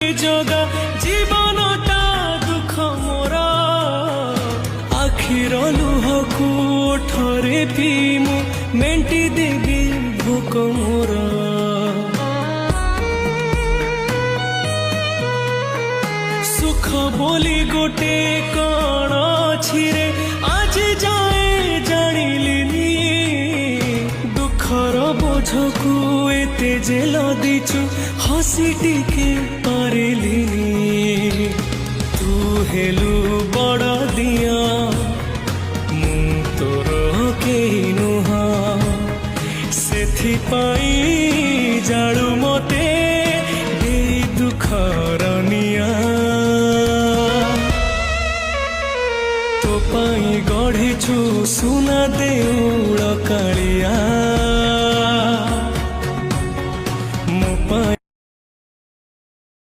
जगा जीवनटा दुख मोरा आखिर लुह कोठरे पीमु मेंटी देवी भोक मोरा सुख बोली गोटे कण छिरे आज जाए जानिलिनी दुखर बोझकु एते जे लदिछु हसी टिके पारिलिनी तू हेलु बड़ दिया मु तोर केही नुहा सेथिपाई जाळु मते देई दुखर निया तो पाई गढ़िछु सुना देउ